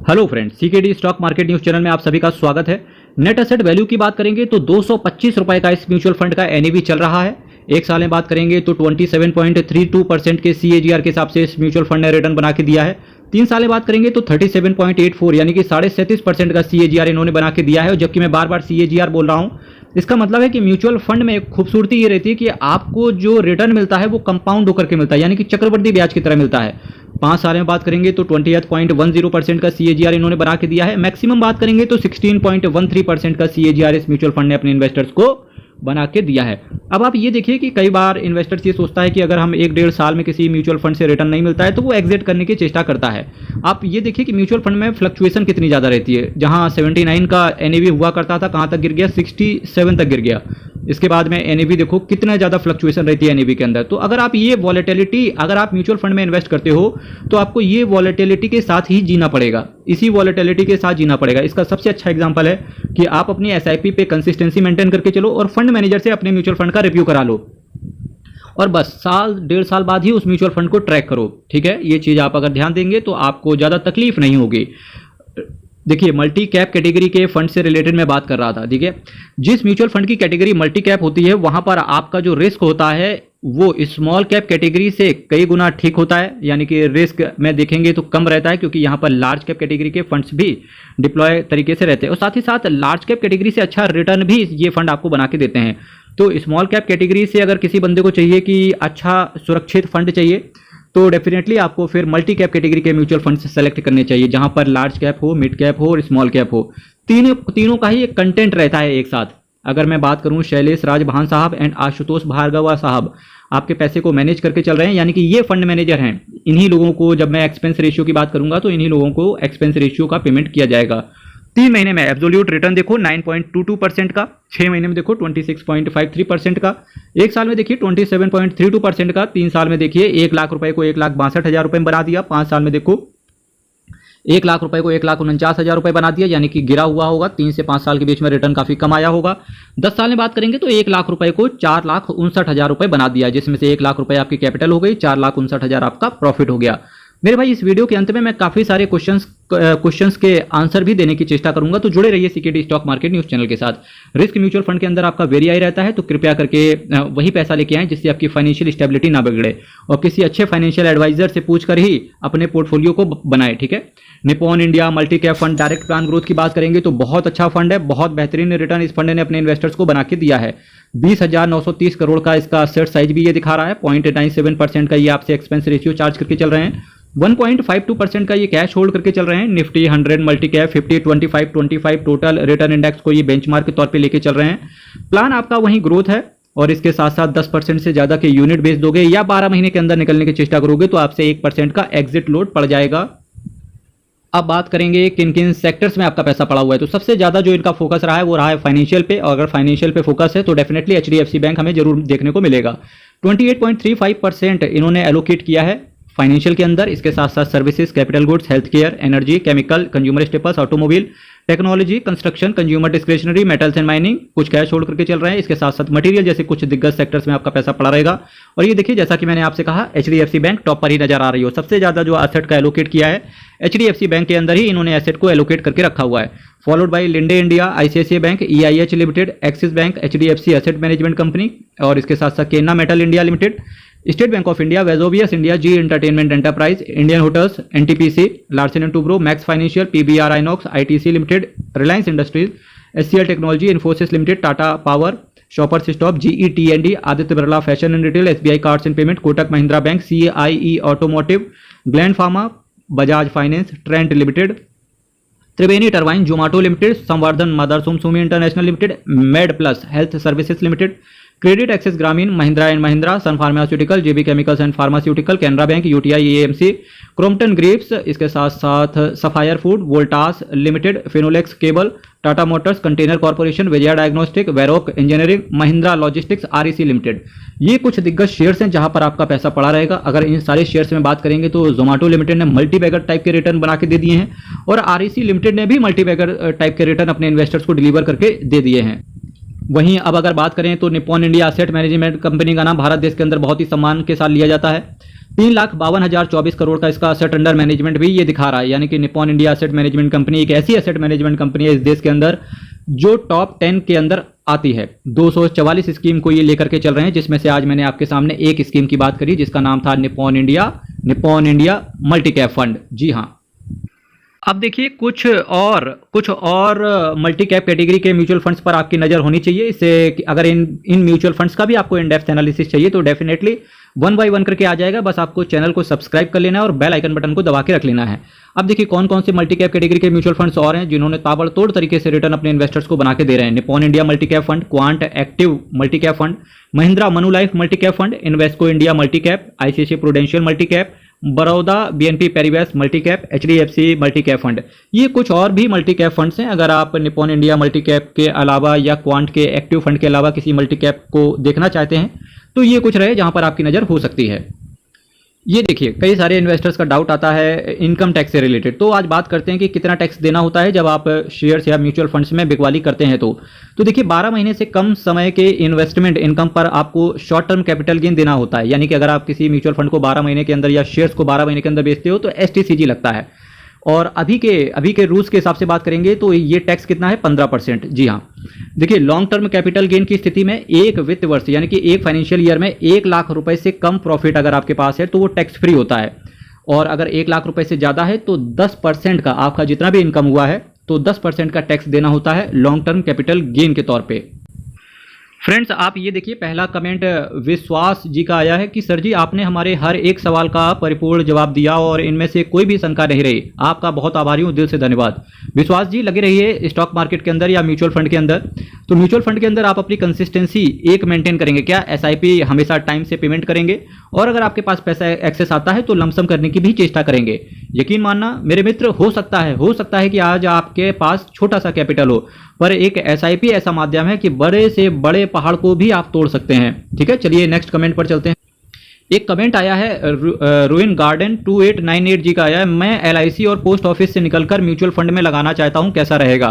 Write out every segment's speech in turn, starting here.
Hello friends, CKD stock market news channel में आप सभी का स्वागत है। नेट एसेट वैल्यू की बात करेंगे तो 225 रुपए का इस म्यूचुअल फंड का एनएवी चल रहा है। एक साल में बात करेंगे तो 27.32% के सीएजीआर के हिसाब से इस म्यूचुअल फंड ने रिटर्न बना के दिया है। 3 साल में बात करेंगे तो 37.84 यानी कि 37.5% का सीएजीआर इन्होंने बना के दिया है। और जबकि मैं बार बार सीएजीआर बोल रहा हूँ, इसका मतलब है कि म्यूचुअल फंड में एक खूबसूरती ये रहती है कि आपको जो रिटर्न मिलता है वो कंपाउंड होकर के मिलता है, यानी कि चक्रवृद्धि ब्याज की तरह मिलता है। 5 साल में बात करेंगे तो 28.10% का सीएजीआर इन्होंने बना के दिया है। मैक्सिमम बात करेंगे तो 16.13% का सीएजीआर इस म्यूचुअल फंड ने अपने इन्वेस्टर्स को बना के दिया है। अब आप ये देखिए कि कई बार इन्वेस्टर्स ये सोचता है कि अगर हम 1-1.5 साल में किसी म्यूचुअल फंड से रिटर्न नहीं मिलता है तो वो एग्जिट करने की चेष्टा करता है। आप ये देखिए कि म्यूचुअल फंड में फ्लक्चुएशन कितनी ज़्यादा रहती है। जहां 79 का एनएवी हुआ करता था, कहां तक गिर गया, 67 तक गिर गया। इसके बाद में एनएवी देखो कितना ज़्यादा फ्लक्चुएशन रहती है एनएवी के अंदर। तो अगर आप ये वॉलेटिलिटी, अगर आप म्यूचुअल फंड में इन्वेस्ट करते हो तो आपको ये वॉलेटिलिटी के साथ ही जीना पड़ेगा, इसी वॉलेटिलिटी के साथ जीना पड़ेगा। इसका सबसे अच्छा एग्जांपल है कि आप अपनी एसआईपी पे कंसिस्टेंसी मेंटेन करके चलो और फंड मैनेजर से अपने म्यूचुअल फंड का रिव्यू करा लो और बस साल 1.5 साल बाद ही उस म्यूचुअल फंड को ट्रैक करो। ठीक है, ये चीज़ आप अगर ध्यान देंगे तो आपको ज़्यादा तकलीफ नहीं होगी। देखिए, मल्टी कैप कैटेगरी के फंड से रिलेटेड मैं बात कर रहा था। ठीक है, जिस म्यूचुअल फंड की कैटेगरी मल्टी कैप होती है वहां पर आपका जो रिस्क होता है वो स्मॉल कैप कैटेगरी से कई गुना ठीक होता है, यानी कि रिस्क में देखेंगे तो कम रहता है, क्योंकि यहाँ पर लार्ज कैप कैटेगरी के फंड्स भी डिप्लॉय तरीके से रहते हैं और साथ ही साथ लार्ज कैप कैटेगरी से अच्छा रिटर्न भी ये फंड आपको बना के देते हैं। तो स्मॉल कैप कैटेगरी से अगर किसी बंदे को चाहिए कि अच्छा सुरक्षित फंड चाहिए तो डेफिनेटली आपको फिर मल्टी कैप कैटेगरी के म्यूचुअल फंड से सेलेक्ट करने चाहिए, जहां पर लार्ज कैप हो, मिड कैप हो और स्मॉल कैप हो। तीनों का ही एक कंटेंट रहता है एक साथ। अगर मैं बात करूं शैलेश राजभान साहब एंड आशुतोष भार्गवा साहब आपके पैसे को मैनेज करके चल रहे हैं, यानी कि ये फंड मैनेजर हैं। इन्हीं लोगों को, जब मैं एक्सपेंस रेशियो की बात करूंगा तो इन्हीं लोगों को एक्सपेंस रेशियो का पेमेंट किया जाएगा। 3 महीने में एब्सोल्यूट रिटर्न देखो 9.22% का, 6 महीने में देखो 26.53% का, 1 साल में देखिए 27.32% का, 3 साल में देखिए 1 लाख रुपए को 1,62,000 रुपए में बना दिया, 5 साल में देखो 1 लाख रुपए को 1,49,000 रुपए बना दिया, यानी कि गिरा हुआ होगा। 3 से 5 साल के बीच में रिटर्न काफी कम आया होगा। 10 साल में बात करेंगे तो 1 लाख रुपए को 4,59,000 रुपए बना दिया, जिसमें से 1 लाख रुपए आपकी कैपिटल हो गई, 4,59,000 आपका प्रॉफिट हो गया। मेरे भाई, इस वीडियो के अंत में मैं काफ़ी सारे क्वेश्चंस के आंसर भी देने की चेष्टा करूंगा, तो जुड़े रहिए CKD stock market news channel के साथ। रिस्क म्यूचुअल फंड के अंदर आपका वेरीआई रहता है, तो कृपया करके वही पैसा लेके आएं जिससे आपकी फाइनेंशियल स्टेबिलिटी ना बिगड़े और किसी अच्छे फाइनेंशियल एडवाइजर से पूछकर ही अपने पोर्टफोलियो को बनाए। ठीक है, Nippon India multi cap fund direct plan growth की बात करेंगे तो बहुत अच्छा फंड है, बहुत बेहतरीन रिटर्न इस फंड ने अपने इन्वेस्टर्स को बना के दिया है। 20,930 करोड़ का इसका सेट साइज भी ये दिखा रहा है। 0.97% का ये आपसे एक्सपेंस रेशियो चार्ज करके चल रहे हैं। 1.52% का ये कैश होल्ड करके चल रहे हैं। Nifty 100 multi cap 50 25 total return index को ये बेंचमार्क के तौर पे लेके चल रहे हैं। प्लान आपका वहीं ग्रोथ है और इसके साथ साथ 10% से ज्यादा के यूनिट बेच दोगे या 12 महीने के अंदर निकलने की चेष्टा करोगे तो आपसे 1% का एग्जिट लोड पड़ जाएगा। अब बात करेंगे किन किन सेक्टर्स में आपका पैसा पड़ा हुआ है, तो सबसे ज्यादा जो इनका फोकस रहा है वो रहा है फाइनेंशियल पे, और अगर फाइनेंशियल पे फोकस है तो डेफिनेटली एचडीएफसी बैंक हमें जरूर देखने को मिलेगा। 28.35% इन्होंने एलोकेट किया है फाइनेंशियल के अंदर। इसके साथ साथ services, capital goods, health care, energy, chemical, consumer staples, automobile, technology, construction, consumer discretionary, metals and mining, कुछ कैश होल्ड करके चल रहे हैं। इसके साथ साथ मटेरियल जैसे कुछ दिग्गज सेक्टर्स में आपका पैसा पड़ा रहेगा। और ये देखिए, जैसा कि मैंने आपसे कहा, एचडीएफसी बैंक टॉप पर ही नजर आ रही हो। सबसे ज्यादा जो एसेट का एलोकेट किया है एचडीएफसी बैंक के अंदर ही इन्होंने एसेट को एलोकेट करके रखा हुआ है। Followed by Linde India, ICICI bank, EIH limited, Axis bank, HDFC asset management company और इसके साथ साथ Kennametal India limited, state bank of India, Vesuvius India, Zee entertainment enterprise, Indian hotels, NTPC, Larsen and Toubro, Max financial, PVR Inox, ITC limited, Reliance industries, HCL technology, Infosys limited, Tata power, Shoppers Stop, GETND, Aditya Birla fashion and retail, SBI cards and payment, Kotak Mahindra bank, CIE automotive, Gland pharma, Bajaj finance, Trent limited, Triveni turbine, Zomato limited, Samvardhana Motherson Sumi international limited, Med plus health services limited, credit access Grameen, Mahindra and Mahindra, Sun pharmaceutical, JB chemicals and pharmaceutical, Canara bank, UTI AMC, Crompton Greaves, इसके साथ साथ sapphire food, Voltas limited, Finolex cable, Tata motors, container corporation, Vijaya diagnostic, Varroc engineering, Mahindra logistics, REC limited. ये कुछ दिग्गज shares हैं जहां पर आपका पैसा पड़ा रहेगा। अगर इन सारे शेयर्स में बात करेंगे तो जोमाटो लिमिटेड ने मल्टी बैगर टाइप के रिटर्न बना के दे दिए हैं और आरईसी लिमिटेड ने भी मल्टी बैगर टाइप के रिटर्न अपने इन्वेस्टर्स को डिलीवर करके दे दिए हैं। वहीं अब अगर बात करें तो Nippon India asset management company का नाम भारत देश के अंदर बहुत ही सम्मान के साथ लिया जाता है। 3,52,024 करोड़ का इसका असेट अंडर मैनेजमेंट भी ये दिखा रहा है, यानी कि Nippon India asset management company एक ऐसी एसेट मैनेजमेंट कंपनी है इस देश के अंदर जो टॉप 10 के अंदर आती है। 244 स्कीम को ये लेकर के चल रहे हैं, जिसमें से आज मैंने आपके सामने एक स्कीम की बात करी जिसका नाम था Nippon India multi cap fund. जी हाँ, अब देखिए कुछ और मल्टी कैप कैटेगरी के म्यूचुअल फंड्स पर आपकी नज़र होनी चाहिए। इससे अगर इन म्यूचुअल फंड्स का भी आपको इन डेप्थ एनालिसिस चाहिए तो डेफिनेटली 1 बाय 1 करके आ जाएगा। बस आपको चैनल को सब्सक्राइब कर लेना है और बेल आइकन बटन को दबा के रख लेना है। अब देखिए कौन कौन से मल्टी कैप कैटेगरी के म्यूचुअल फंड्स और हैं जिन्होंने ताबड़तोड़ तरीके से रिटर्न अपने इन्वेस्टर्स को बना के दे रहे हैं। Nippon India multi cap fund, quant active multi cap fund, Mahindra Manulife multi cap fund, Invesco India multi cap, ICICI Prudential multi cap, Baroda BNP Paribas multi cap, HDFC multi cap fund. ये कुछ और भी मल्टी कैप फंड्स हैं। अगर आप Nippon India multi cap के अलावा या क्वांट के एक्टिव फंड के अलावा किसी मल्टी कैप को देखना चाहते हैं तो ये कुछ रहे जहां पर आपकी नज़र हो सकती है। ये देखिए कई सारे इन्वेस्टर्स का डाउट आता है इनकम टैक्स से रिलेटेड, तो आज बात करते हैं कि कितना टैक्स देना होता है जब आप शेयर्स या म्यूचुअल फंड्स में बिकवाली करते हैं। तो देखिए 12 महीने से कम समय के इन्वेस्टमेंट इनकम पर आपको शॉर्ट टर्म कैपिटल गेन देना होता है। यानी कि अगर आप किसी म्यूचुअल फंड को 12 महीने के अंदर या शेयर्स को 12 महीने के अंदर बेचते हो तो एसटीसीजी लगता है। और अभी के रूल्स के हिसाब से बात करेंगे तो ये टैक्स कितना है, 15%। जी हाँ, देखिए लॉन्ग टर्म कैपिटल गेन की स्थिति में एक वित्त वर्ष यानी कि एक फाइनेंशियल ईयर में 1 लाख रुपए से कम प्रॉफिट अगर आपके पास है तो वो टैक्स फ्री होता है। और अगर 1 लाख रुपए से ज़्यादा है तो 10% का, आपका जितना भी इनकम हुआ है तो 10% का टैक्स देना होता है लॉन्ग टर्म कैपिटल गेन के तौर पर। फ्रेंड्स आप ये देखिए पहला कमेंट विश्वास जी का आया है कि सर जी आपने हमारे हर एक सवाल का परिपूर्ण जवाब दिया और इनमें से कोई भी शंका नहीं रही। आपका बहुत आभारी हूँ, दिल से धन्यवाद। विश्वास जी लगे रहिए स्टॉक मार्केट के अंदर या म्यूचुअल फंड के अंदर। तो म्यूचुअल फंड के अंदर आप अपनी कंसिस्टेंसी एक मेंटेन करेंगे क्या, एसआईपी हमेशा टाइम से पेमेंट करेंगे और अगर आपके पास पैसा एक्सेस आता है तो लमसम करने की भी चेष्टा करेंगे। यकीन मानना मेरे मित्र, हो सकता है कि आज आपके पास छोटा सा कैपिटल हो पर एक एसआईपी ऐसा माध्यम है कि बड़े से बड़े पहाड़ को भी आप तोड़ सकते हैं। ठीक है, चलिए नेक्स्ट कमेंट पर चलते हैं। एक कमेंट आया है रूइन गार्डन 2898 जी का आया है, मैं एलआईसी और पोस्ट ऑफिस से निकलकर म्यूचुअल फंड में लगाना चाहता हूं, कैसा रहेगा।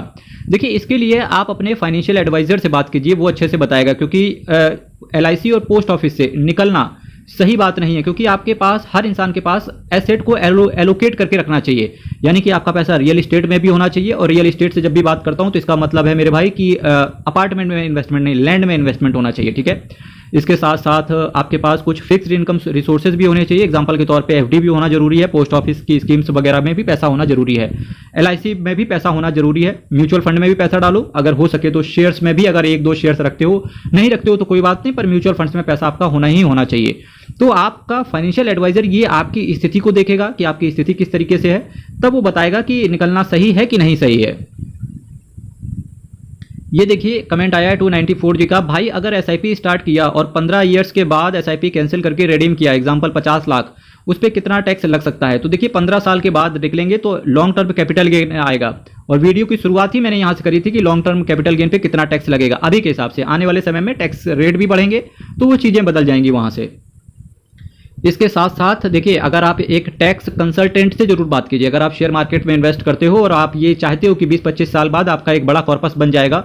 देखिए इसके लिए आप अपने फाइनेंशियल एडवाइजर से बात कीजिए, वो अच्छे से बताएगा। क्योंकि एलआईसी और पोस्ट ऑफिस से निकलना सही बात नहीं है, क्योंकि आपके पास, हर इंसान के पास एसेट को एलोकेट करके रखना चाहिए। यानी कि आपका पैसा रियल एस्टेट में भी होना चाहिए। और रियल एस्टेट से जब भी बात करता हूं तो इसका मतलब है मेरे भाई कि अपार्टमेंट में इन्वेस्टमेंट नहीं, लैंड में इन्वेस्टमेंट होना चाहिए। ठीक है, इसके साथ साथ आपके पास कुछ फिक्स्ड इनकम रिसोर्सेज भी होने चाहिए। एग्जांपल के तौर पे एफडी भी होना जरूरी है, पोस्ट ऑफिस की स्कीम्स वगैरह में भी पैसा होना जरूरी है, एलआईसी में भी पैसा होना जरूरी है, म्यूचुअल फंड में भी पैसा डालो। अगर हो सके तो शेयर्स में भी, अगर 1-2 शेयर्स रखते हो, नहीं रखते हो तो कोई बात नहीं, पर म्यूचुअल फंड्स में पैसा आपका होना ही होना चाहिए। तो आपका फाइनेंशियल एडवाइजर ये आपकी स्थिति को देखेगा कि आपकी स्थिति किस तरीके से है, तब वो बताएगा कि निकलना सही है कि नहीं सही है। ये देखिए कमेंट आया है 294 जी का, भाई अगर एसआईपी स्टार्ट किया और 15 ईयर्स के बाद एसआईपी कैंसिल करके रिडीम किया, एग्जांपल 50 लाख, उस पर कितना टैक्स लग सकता है। तो देखिए 15 साल के बाद निकलेंगे तो लॉन्ग टर्म कैपिटल गेन आएगा। और वीडियो की शुरुआत ही मैंने यहाँ से करी थी कि लॉन्ग टर्म कैपिटल गेन पे कितना टैक्स लगेगा। अभी के हिसाब से आने वाले समय में टैक्स रेट भी बढ़ेंगे तो वो चीज़ें बदल जाएंगी वहाँ से। इसके साथ साथ देखिए अगर आप एक टैक्स कंसल्टेंट से जरूर बात कीजिए। अगर आप शेयर मार्केट में इन्वेस्ट करते हो और आप ये चाहते हो कि 20-25 साल बाद आपका एक बड़ा कॉर्पस बन जाएगा,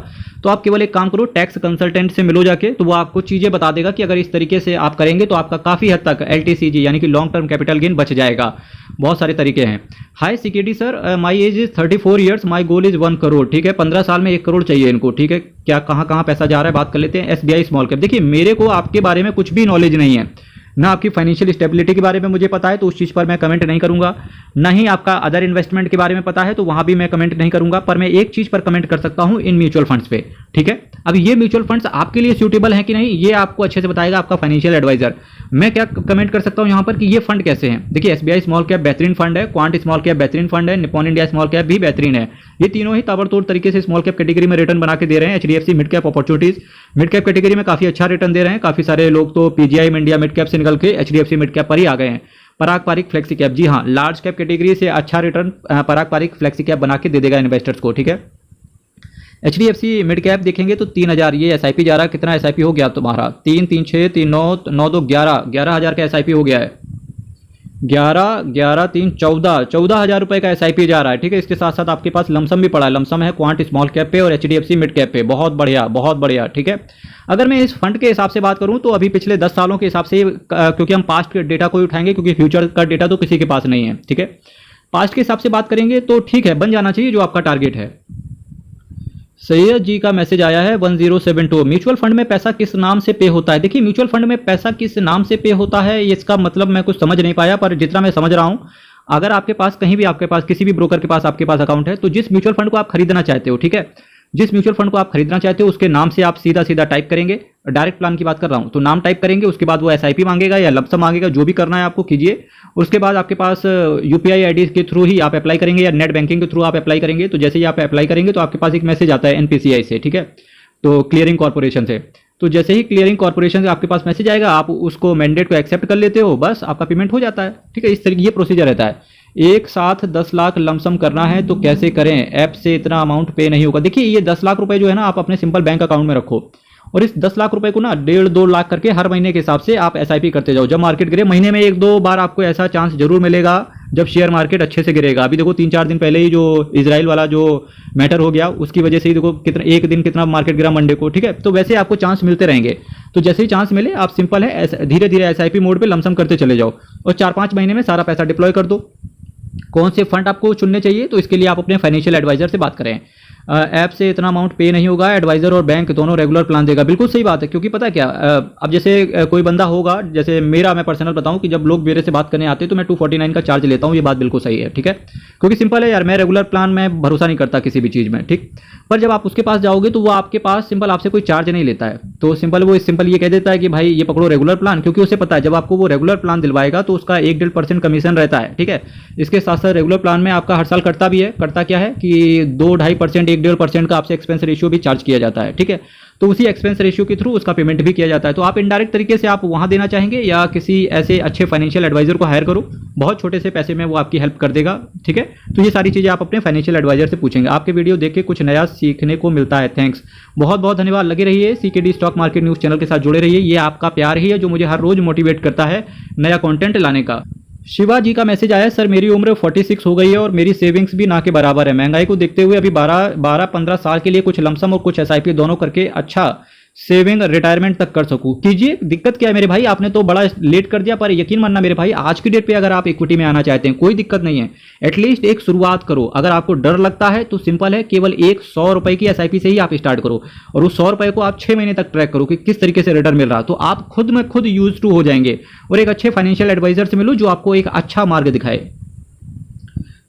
तो आप केवल एक काम करो, टैक्स कंसल्टेंट से मिलो जाके, तो वो आपको चीज़ें बता देगा कि अगर इस तरीके से आप करेंगे तो आपका काफ़ी हद तक एलटीसीजी यानी कि लॉन्ग टर्म कैपिटल गेन बच जाएगा। बहुत सारे तरीके हैं। High security sir, my age is 34 years, my goal is 1 crore. ठीक है, 15 साल में 1 करोड़ चाहिए इनको। ठीक है, क्या कहाँ पैसा जा रहा है बात कर लेते हैं। एसबीआई स्मॉल कैप, देखिए मेरे को आपके बारे में कुछ भी नॉलेज नहीं है, ना आपकी फाइनेंशियल स्टेबिलिटी के बारे में मुझे पता है तो उस चीज़ पर मैं कमेंट नहीं करूंगा, ना ही आपका अदर इन्वेस्टमेंट के बारे में पता है तो वहां भी मैं कमेंट नहीं करूंगा। पर मैं एक चीज़ पर कमेंट कर सकता हूं, इन म्यूचुअल फंड्स पे। ठीक है, अब ये म्यूचुअल फंड्स आपके लिए सूटेबल है कि नहीं ये आपको अच्छे से बताएगा आपका फाइनेंशियल एडवाइजर। मैं क्या कमेंट कर सकता हूं यहाँ पर कि ये फंड कैसे हैं। देखिए एसबीआई स्मॉल कैप बेहतरीन फंड है, क्वांट स्मॉल कैप बेहतरीन फंड है, निप्पॉन इंडिया स्मॉल कैप भी बेहतरीन है। ये तीनों ही ताबड़तोड़ तरीके से स्मॉल कैप कैटेगरी में रिटर्न बना के दे रहे हैं। HDFC mid cap opportunities mid cap category में काफी अच्छा रिटर्न दे रहे हैं। काफी सारे लोग तो पीजीआई में इंडिया मिड कैप से निकल के एचडीएफसी मिड कैप पर ही आ गए हैं। पराग पारिक फ्लेक्सी कैप, जी हाँ, लार्ज कैप कैटेगरी से अच्छा रिटर्न पराग पारिक फ्लेक्सी कैप बना के दे देगा इन्वेस्टर्स को। ठीक है, एचडीएफसी मिड कैप देखेंगे तो 3000, ये एसआईपी जा रहा है। कितना एसआईपी हो गया तुम्हारा? 3, 3, 6, 3, 9, 9, 2, 11 हज़ार का एसआईपी हो गया है। 14,000 रुपए का एसआईपी जा रहा है। ठीक है, इसके साथ साथ आपके पास लमसम भी पड़ा है। लमसम है क्वांट स्मॉल कैप पे और एचडीएफसी मिड कैप पे। बहुत बढ़िया, बहुत बढ़िया। ठीक है, अगर मैं इस फंड के हिसाब से बात करूं तो अभी पिछले 10 सालों के हिसाब से, क्योंकि हम पास्ट के डेटा को ही उठाएंगे क्योंकि फ्यूचर का डेटा तो किसी के पास नहीं है। ठीक है, पास्ट के हिसाब से बात करेंगे तो ठीक है, बन जाना चाहिए जो आपका टारगेट है। सैयद जी का मैसेज आया है 1072। म्यूचुअल फंड में पैसा किस नाम से पे होता है? देखिए, म्यूचुअल फंड में पैसा किस नाम से पे होता है इसका मतलब मैं कुछ समझ नहीं पाया, पर जितना मैं समझ रहा हूं, अगर आपके पास कहीं भी, आपके पास किसी भी ब्रोकर के पास आपके पास अकाउंट है, तो जिस म्यूचुअल फंड को आप खरीदना चाहते हो, ठीक है, जिस म्यूचुअल फंड को आप खरीदना चाहते हो उसके नाम से आप सीधा सीधा टाइप करेंगे। डायरेक्ट प्लान की बात कर रहा हूं तो नाम टाइप करेंगे, उसके बाद वो एसआईपी मांगेगा या लमसम मांगेगा, जो भी करना है आपको कीजिए। उसके बाद आपके पास यूपीआई आईडी के थ्रू ही आप अप्लाई करेंगे या नेट बैंकिंग के थ्रू आप अप्लाई करेंगे। तो जैसे ही आप अप्लाई करेंगे तो आपके पास एक मैसेज आता है एनपीसीआई से, ठीक है, तो क्लियरिंग कॉर्पोरेशन से। तो जैसे ही क्लियरिंग कॉर्पोरेशन से आपके पास मैसेज आएगा, आप उसको मैंडेट को एक्सेप्ट कर लेते हो, बस आपका पेमेंट हो जाता है। ठीक है, इस तरीके ये प्रोसीजर रहता है। एक साथ 10 लाख लमसम करना है तो कैसे करें? ऐप से इतना अमाउंट पे नहीं होगा। देखिए, ये 10 लाख रुपए जो है ना, आप अपने सिंपल बैंक अकाउंट में रखो और इस 10 लाख रुपए को ना 1.5-2 लाख करके हर महीने के हिसाब से आप एसआईपी करते जाओ। जब मार्केट गिरे, महीने में 1-2 बार आपको ऐसा चांस जरूर मिलेगा जब शेयर मार्केट अच्छे से गिरेगा। अभी देखो 3-4 दिन पहले ही जो इजराइल वाला जो मैटर हो गया, उसकी वजह से ही देखो कितना, एक दिन कितना मार्केट गिरा मंडे को। ठीक है, तो वैसे आपको चांस मिलते रहेंगे। तो जैसे ही चांस मिले, आप सिंपल है धीरे धीरे एसआईपी मोड पे लमसम करते चले जाओ और 4-5 महीने में सारा पैसा डिप्लॉय कर दो। कौन से फंड आपको चुनने चाहिए, तो इसके लिए आप अपने फाइनेंशियल एडवाइजर से बात करें। ऐप से इतना अमाउंट पे नहीं होगा, एडवाइजर और बैंक दोनों रेगुलर प्लान देगा। बिल्कुल सही बात है, क्योंकि पता है क्या, अब जैसे कोई बंदा होगा, जैसे मेरा, मैं पर्सनल बताऊं कि जब लोग मेरे से बात करने आते हैं तो मैं 249 का चार्ज लेता हूं। ये बात बिल्कुल सही है। ठीक है, क्योंकि सिंपल है यार, मैं रेगुलर प्लान में भरोसा नहीं करता किसी भी चीज़ में। ठीक, पर जब आप उसके पास जाओगे तो वो आपके पास सिंपल आपसे कोई चार्ज नहीं लेता है। तो सिंपल वो सिंपल ये कह देता है कि भाई ये पकड़ो रेगुलर प्लान, क्योंकि उसे पता है जब आपको वो रेगुलर प्लान दिलवाएगा तो उसका 1-1.5% कमीशन रहता है। ठीक है, इसके साथ साथ रेगुलर प्लान में आपका हर साल कटता भी है। करता क्या है कि 2-2.5%, 1-1.5% का आपसे एक्सपेंस रेशियो भी चार्ज किया जाता है। ठीक है, तो उसी एक्सपेंस रेशियो के थ्रू उसका पेमेंट भी किया जाता है। तो आप इनडायरेक्ट तरीके से आप वहां देना चाहेंगे या किसी ऐसे अच्छे फाइनेंशियल एडवाइजर को हायर करो, बहुत छोटे से पैसे में वो आपकी हेल्प कर देगा। ठीक है, तो ये सारी चीजें आप अपने फाइनेंशियल एडवाइजर से पूछेंगे। आपके वीडियो देख के कुछ नया सीखने को मिलता है। थैंक्स, बहुत बहुत धन्यवाद। लगे रहिए CKD stock market news channel के साथ, जुड़े रहिए। ये आपका प्यार ही है जो मुझे हर रोज मोटिवेट करता है नया कंटेंट लाने का। शिवा जी का मैसेज आया है, सर मेरी उम्र 46 हो गई है और मेरी सेविंग्स भी ना के बराबर है। महंगाई को देखते हुए अभी 12-15 साल के लिए कुछ लमसम और कुछ एसआईपी दोनों करके अच्छा सेविंग रिटायरमेंट तक कर सकूं, कीजिए। दिक्कत क्या है मेरे भाई, आपने तो बड़ा लेट कर दिया, पर यकीन मानना मेरे भाई, आज की डेट पे अगर आप इक्विटी में आना चाहते हैं कोई दिक्कत नहीं है। एटलीस्ट एक शुरुआत करो। अगर आपको डर लगता है तो सिंपल है, केवल एक 100 रुपए की एसआईपी से ही आप स्टार्ट करो और उस 100 रुपए को आप 6 महीने तक ट्रैक करो कि किस तरीके से रिटर्न मिल रहा। तो आप खुद में खुद यूज टू हो जाएंगे और एक अच्छे फाइनेंशियल एडवाइजर से मिलो जो आपको एक अच्छा मार्ग दिखाए।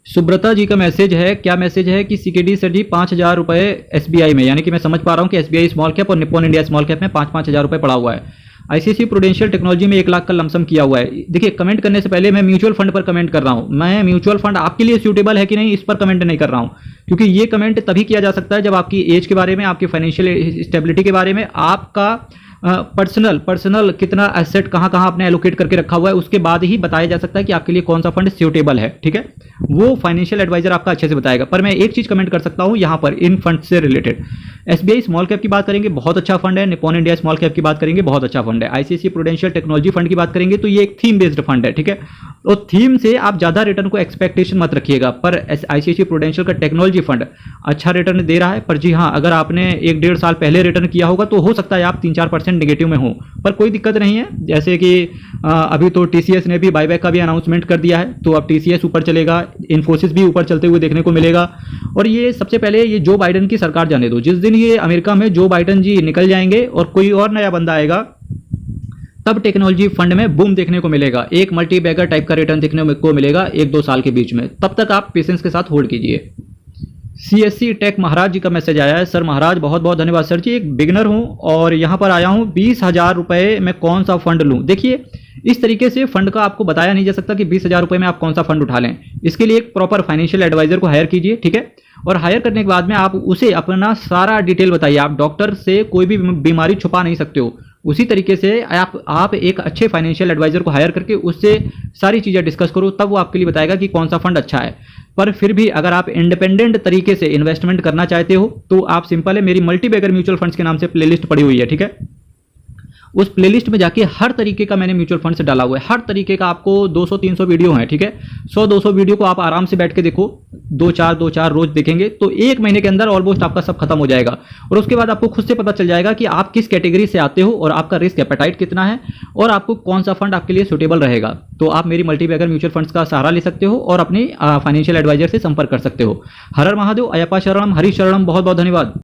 सुब्रता जी का मैसेज है, क्या मैसेज है कि सीकेडी सर जी 5,000 रुपए एसबीआई में, यानी कि मैं समझ पा रहा हूं कि एसबीआई स्मॉल कैप और निप्पॉन इंडिया स्मॉल कैप में 5-5 हज़ार रुपए पड़ा हुआ है। आईसीआईसीआई प्रूडेंशियल टेक्नोलॉजी में 1 लाख का लमसम किया हुआ है। देखिए, कमेंट करने से पहले मैं म्यूचुअल फंड पर कमेंट कर रहा हूं। मैं म्यूचुअल फंड आपके लिए सूटेबल है कि नहीं इस पर कमेंट नहीं कर रहा हूं, क्योंकि ये कमेंट तभी किया जा सकता है जब आपकी एज के बारे में, आपकी फाइनेंशियल स्टेबिलिटी के बारे में, आपका पर्सनल कितना एसेट कहाँ कहाँ आपने एलोकेट करके रखा हुआ है, उसके बाद ही बताया जा सकता है कि आपके लिए कौन सा फंड सूटेबल है। ठीक है, वो फाइनेंशियल एडवाइजर आपका अच्छे से बताएगा। पर मैं एक चीज कमेंट कर सकता हूं यहां पर इन फंड से रिलेटेड। एसबीआई स्मॉल कैप की बात करेंगे, बहुत अच्छा फंड है। निप्पॉन इंडिया स्मॉल कैप की बात करेंगे, बहुत अच्छा फंड है। आईसीआईसीआई प्रूडेंशियल टेक्नोलॉजी फंड की बात करेंगे तो ये एक थीम बेस्ड फंड है। ठीक है, तो थीम से आप ज्यादा रिटर्न को एक्सपेक्टेशन मत रखिएगा, पर आईसीआईसीआई प्रूडेंशियल का टेक्नोलॉजी फंड अच्छा रिटर्न दे रहा है। पर जी हाँ, अगर आपने 1-1.5 साल पहले रिटर्न किया होगा तो हो सकता है आप 3-4% नेगेटिव में हो, पर कोई दिक्कत नहीं है। जैसे कि अभी तो टीसीएस ने भी बायबैक का भी अनाउंसमेंट कर दिया है, तो अब टीसीएस ऊपर चलेगा, इन्फोसिस भी ऊपर चलते हुए देखने को मिलेगा। और ये सबसे पहले ये जो बाइडेन की सरकार जाने दो, जिस दिन ये अमेरिका में जो बाइडेन जी निकल जाएंगे और कोई और नया बंदा आएगा, तब टेक्नोलॉजी फंड में बूम देखने को मिलेगा। एक मल्टी बैगर टाइप का रिटर्न देखने को मिलेगा 1-2 साल के बीच में। तब तक आप पेशेंस के साथ होल्ड कीजिए। सीएससी टेक महाराज जी का मैसेज आया है, सर महाराज बहुत बहुत धन्यवाद सर जी, एक बिगनर हूं और यहां पर आया हूं, 20,000 रुपए में कौन सा फंड लूं। देखिए, इस तरीके से फंड का आपको बताया नहीं जा सकता कि 20,000 रुपए में आप कौन सा फंड उठा लें। इसके लिए एक प्रॉपर फाइनेंशियल एडवाइजर को हायर कीजिए। ठीक है, और हायर करने के बाद में आप उसे अपना सारा डिटेल बताइए। आप डॉक्टर से कोई भी बीमारी छुपा नहीं सकते हो, उसी तरीके से आप एक अच्छे फाइनेंशियल एडवाइजर को हायर करके उससे सारी चीज़ें डिस्कस करो, तब वो आपके लिए बताएगा कि कौन सा फंड अच्छा है। पर फिर भी अगर आप इंडिपेंडेंट तरीके से इन्वेस्टमेंट करना चाहते हो तो आप सिंपल है, मेरी मल्टी बैगर म्यूचुअल फंड्स के नाम से प्लेलिस्ट पड़ी हुई है। ठीक है, उस प्लेलिस्ट में जाके हर तरीके का मैंने म्यूचुअल फंड से डाला हुआ है, हर तरीके का आपको 200-300 वीडियो है, ठीक है। 100-200 वीडियो को आप आराम से बैठ के देखो, 2-4 रोज देखेंगे तो 1 महीने के अंदर ऑलमोस्ट आपका सब खत्म हो जाएगा। और उसके बाद आपको खुद से पता चल जाएगा कि आप किस कैटेगरी से आते हो और आपका रिस्क एपेटाइट कितना है और आपको कौन सा फंड आपके लिए सुटेबल रहेगा। तो आप मेरी मल्टीबैगर म्यूचुअल फंड्स का सहारा ले सकते हो और अपने फाइनेंशियल एडवाइजर से संपर्क कर सकते हो। हर हर महादेव, अयप्पा शरणम, हरि शरणम, बहुत बहुत धन्यवाद।